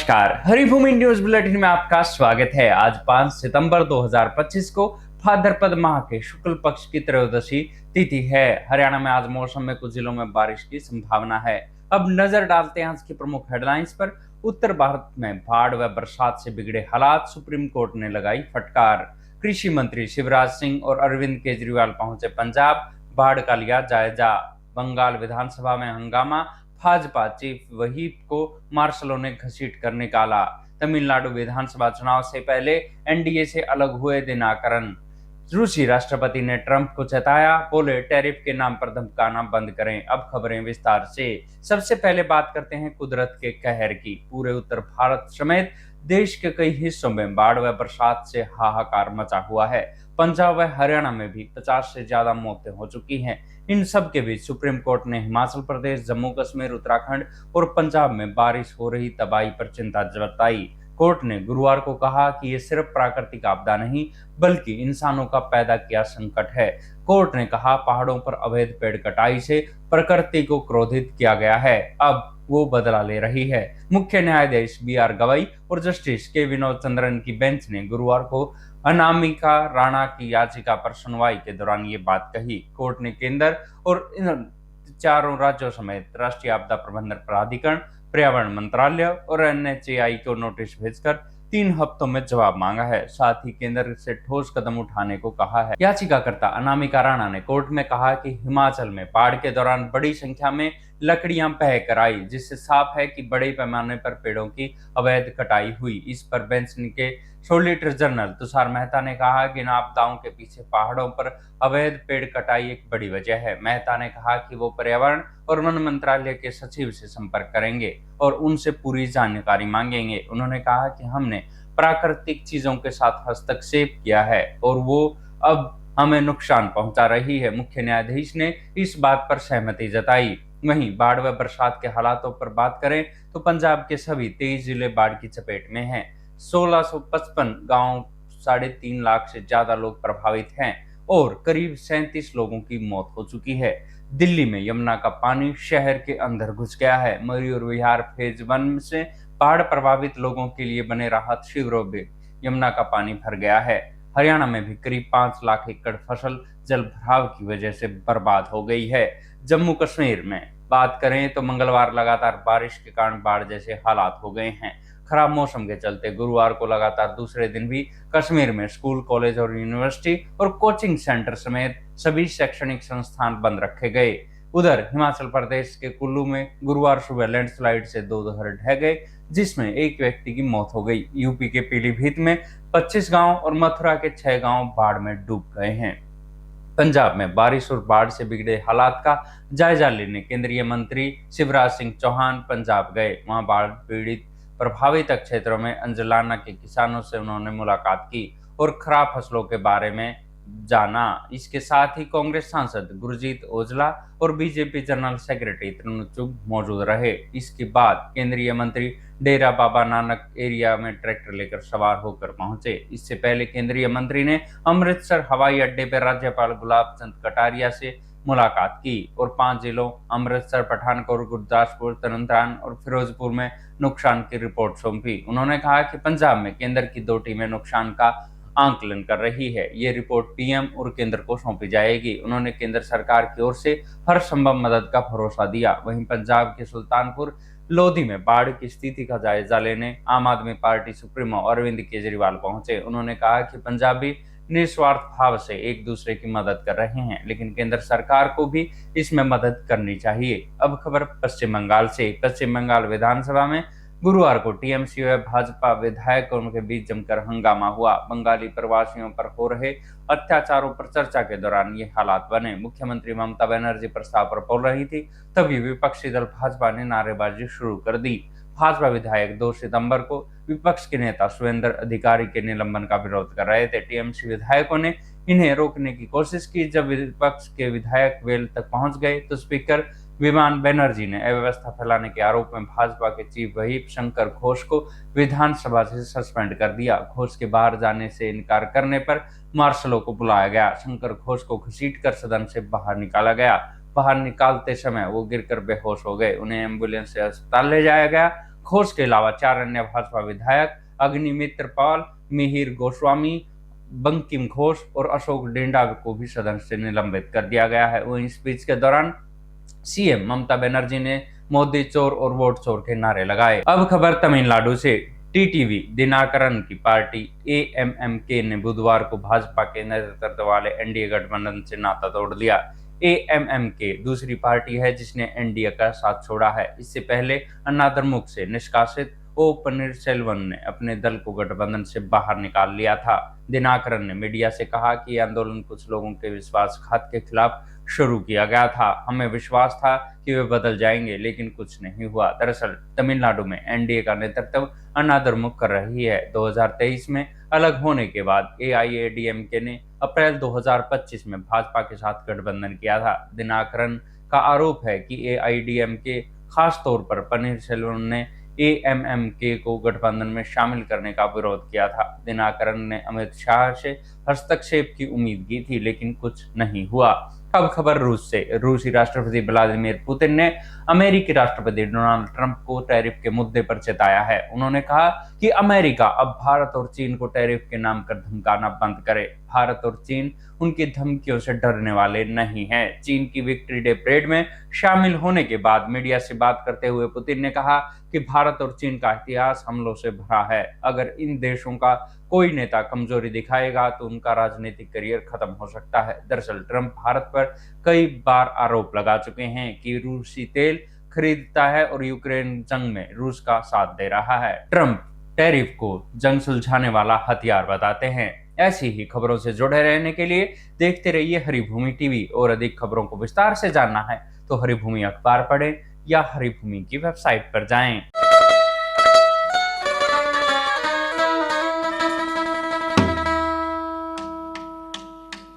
नमस्कार, Haribhoomi news bulletin में आपका स्वागत है। आज 5 सितंबर 2025 को भाद्रपद माह के शुक्ल पक्ष की त्रयोदशी तिथि है। हरियाणा में आज मौसम में कुछ जिलों में बारिश की संभावना है। अब नजर डालते हैं आज की प्रमुख हेडलाइंस पर। उत्तर भारत में बाढ़ व बरसात से बिगड़े हालात, सुप्रीम कोर्ट ने लगाई फटकार। कृषि मंत्री शिवराज सिंह और अरविंद केजरीवाल पहुंचे पंजाब, बाढ़ का लिया जायजा। बंगाल विधानसभा में हंगामा, भाजपा चीफ व्हिप को मार्शलों ने घसीट कर निकाला। तमिलनाडु विधानसभा चुनाव से पहले एनडीए से अलग हुए दिनाकरन। रूसी राष्ट्रपति ने ट्रंप को चेताया, बोले टैरिफ के नाम पर धमकाना बंद करें। अब खबरें विस्तार से। सबसे पहले बात करते हैं कुदरत के कहर की। पूरे उत्तर भारत समेत देश के कई हिस्सों में बाढ़ व बरसात से हाहाकार मचा हुआ है। पंजाब व हरियाणा में भी 50 से ज्यादा मौतें हो चुकी हैं। इन सब के बीच सुप्रीम कोर्ट ने हिमाचल प्रदेश, जम्मू कश्मीर, उत्तराखंड और पंजाब में बारिश हो रही तबाही पर चिंता जताई। कोर्ट ने गुरुवार को कहा कि ये सिर्फ प्राकृतिक आपदा नहीं बल्कि इंसानों का पैदा किया संकट है। कोर्ट ने कहा, पहाड़ों पर अवैध पेड़ कटाई से प्रकृति को क्रोधित किया गया है, अब वो बदला ले रही है। मुख्य न्यायाधीश बी.आर. गवई और जस्टिस के विनोद चंद्रन की बेंच ने गुरुवार को अनामिका राणा की याचिका पर सुनवाई के दौरान ये बात कही। कोर्ट ने केंद्र और इन चारों राज्यों समेत राष्ट्रीय आपदा प्रबंधन प्राधिकरण, पर्यावरण मंत्रालय और एनएचएआई को नोटिस भेजकर 3 हफ्तों में जवाब मांगा है। साथ ही केंद्र से ठोस कदम उठाने को कहा है। याचिकाकर्ता अनामिका राणा ने कोर्ट में कहा कि हिमाचल में बाढ़ के दौरान बड़ी संख्या में लकड़ियां बह कर आई, जिससे साफ है कि बड़े पैमाने पर पेड़ों की अवैध कटाई हुई। इस पर बेंच के सॉलिसिटर जनरल तुषार मेहता ने कहा कि इन आपदाओं के पीछे पहाड़ों पर अवैध पेड़ कटाई एक बड़ी वजह है। मेहता ने कहा कि वो पर्यावरण और वन मंत्रालय के सचिव से संपर्क करेंगे और उनसे पूरी जानकारी मांगेंगे। उन्होंने कहा कि हमने प्राकृतिक चीजों के साथ हस्तक्षेप किया है और वो अब हमें नुकसान पहुंचा रही है। मुख्य न्यायाधीश ने इस बात पर सहमति जताई। वहीं बाढ़ व बरसात के हालातों पर बात करें तो पंजाब के सभी 23 जिले बाढ़ की चपेट में हैं। 1655 गांव, 3.5 लाख से ज्यादा लोग प्रभावित हैं और करीब 37 लोगों की मौत हो चुकी है। दिल्ली में यमुना का पानी शहर के अंदर घुस गया है। मयूर विहार फेज 1 से बाढ़ प्रभावित लोगों के लिए बने राहत शिविरों में यमुना का पानी भर गया है। हरियाणा में भी करीब 5 लाख एकड़ फसल जल भराव की वजह से बर्बाद हो गई है। जम्मू कश्मीर में बात करें तो मंगलवार लगातार बारिश के कारण बाढ़ जैसे हालात हो गए हैं। खराब मौसम के चलते गुरुवार को लगातार दूसरे दिन भी कश्मीर में स्कूल, कॉलेज और यूनिवर्सिटी और कोचिंग सेंटर समेत सभी शैक्षणिक संस्थान बंद रखे गए। उधर हिमाचल प्रदेश के कुल्लू में गुरुवार सुबह लैंडस्लाइड से 2 घर ढह गए, जिसमें एक व्यक्ति की मौत हो गई। यूपी के पीलीभीत में 25 गांव और मथुरा के 6 गांव बाढ़ में डूब गए हैं। पंजाब में बारिश और बाढ़ से बिगड़े हालात का जायजा लेने केंद्रीय मंत्री शिवराज सिंह चौहान पंजाब गए। वहां बाढ़ पीड़ित प्रभावित क्षेत्रों में अंजलाना के किसानों से उन्होंने मुलाकात की और खराब फसलों के बारे में जाना। इसके साथ ही कांग्रेस सांसद गुरजीत औजला और बीजेपी जनरल सेक्रेटरी तरुण चुग मौजूद रहे। इसके बाद केंद्रीय मंत्री डेरा बाबा नानक एरिया में ट्रैक्टर लेकर सवार होकर पहुंचे। इससे पहले केंद्रीय मंत्री ने अमृतसर हवाई अड्डे पर राज्यपाल गुलाब चंद कटारिया से मुलाकात की और 5 जिलों अमृतसर, पठानकोट, गुरदासपुर, तरनतारन और फिरोजपुर में नुकसान की रिपोर्ट सौंपी। उन्होंने कहा कि पंजाब में केंद्र की 2 टीमें नुकसान का आंकलन कर रही है। ये रिपोर्ट पीएम और केंद्र को सौंपी जाएगी। उन्होंने केंद्र सरकार की ओर से हर संभव मदद का भरोसा दिया। वहीं पंजाब के सुल्तानपुर लोधी में बाढ़ की स्थिति का जायजा लेने आम आदमी पार्टी सुप्रीमो अरविंद केजरीवाल पहुंचे। उन्होंने कहा कि पंजाबी निस्वार्थ भाव से एक दूसरे की मदद कर रहे हैं, लेकिन केंद्र सरकार को भी इसमें मदद करनी चाहिए। अब खबर पश्चिम बंगाल से। पश्चिम बंगाल विधानसभा में गुरुवार को टीएमसी व भाजपा विधायकों के बीच जमकर हंगामा हुआ। बंगाली प्रवासियों पर हो रहे अत्याचारों पर चर्चा के दौरान ये हालात बने। मुख्यमंत्री ममता बनर्जी प्रस्ताव पर बोल रही थी, तभी विपक्षी दल भाजपा ने नारेबाजी शुरू कर दी। भाजपा विधायक 2 सितंबर को विपक्ष के नेता सुरेंद्र अधिकारी के निलंबन का विरोध कर रहे थे। टीएमसी विधायकों ने इन्हें रोकने की कोशिश की। जब विपक्ष के विधायक वेल तक पहुंच गए तो स्पीकर विमान बनर्जी ने अव्यवस्था फैलाने के आरोप में भाजपा के चीफ व्हिप शंकर घोष को विधानसभा से सस्पेंड कर दिया। घोष के बाहर जाने से इनकार करने पर मार्शलों को बुलाया गया। शंकर घोष को घसीटकर सदन से बाहर निकाला गया। बाहर निकालते समय वो गिरकर बेहोश हो गए। उन्हें एम्बुलेंस से अस्पताल ले जाया गया। घोष के अलावा 4 अन्य भाजपा विधायक अग्निमित्र पाल, मिहिर गोस्वामी, बंकिम घोष और अशोक डेंडा को भी सदन से निलंबित कर दिया गया है। वहीं स्पीच के दौरान सीएम ममता बनर्जी ने मोदी चोर और वोट चोर के नारे लगाए। अब खबर तमिलनाडु से। टीटीवी दिनाकरन की पार्टी एएमएमके ने बुधवार को भाजपा के नेतृत्व वाले एनडीए गठबंधन से नाता तोड़ लिया। एएमएमके दूसरी पार्टी है जिसने एनडीए का साथ छोड़ा है। इससे पहले अन्ना द्रमुक से निष्कासित ओ पनीरसेल्वम ने अपने दल को गठबंधन से बाहर निकाल लिया था। दिनाकरन ने मीडिया से कहा कि आंदोलन कुछ लोगों के विश्वासघात के खिलाफ शुरू किया गया था। हमें विश्वास था कि वे बदल जाएंगे, लेकिन कुछ नहीं हुआ। दरअसल तमिलनाडु में एनडीए का नेतृत्व अन्ना द्रमुक कर रही है। 2023 में अलग होने के बाद एआईएडीएमके ने अप्रैल 2025 में भाजपा के साथ गठबंधन किया था। दिनाकरन का आरोप है कि एआईएडीएमके खास तौर पर पनीरसेल्वम ने एएमएमके को गठबंधन में शामिल करने का विरोध किया था। दिनाकरन ने अमित शाह से हस्तक्षेप की उम्मीद की थी, लेकिन कुछ नहीं हुआ। अब खबर रूस से। रूसी राष्ट्रपति व्लादिमीर पुतिन ने अमेरिकी राष्ट्रपति डोनाल्ड ट्रंप को टैरिफ के मुद्दे पर चेताया है। उन्होंने कहा कि अमेरिका अब भारत और चीन को टैरिफ के नाम कर धमकाना बंद करे। भारत और चीन उनकी धमकियों से डरने वाले नहीं हैं। चीन की विक्ट्री डे परेड में शामिल होने के बाद मीडिया से बात करते हुए पुतिन ने कहा कि भारत और चीन का इतिहास हमलों से भरा है। अगर इन देशों का कोई नेता कमजोरी दिखाएगा तो उनका राजनीतिक करियर खत्म हो सकता है। दरअसल ट्रंप भारत पर कई बार आरोप लगा चुके हैं कि रूसी तेल खरीदता है और यूक्रेन जंग में रूस का साथ दे रहा है। ट्रंप टैरिफ को जंग सुलझाने वाला हथियार बताते हैं। ऐसी ही खबरों से जुड़े रहने के लिए देखते रहिए हरिभूमि टीवी। और अधिक खबरों को विस्तार से जानना है तो हरिभूमि अखबार पढ़ें या हरिभूमि की वेबसाइट पर जाएं।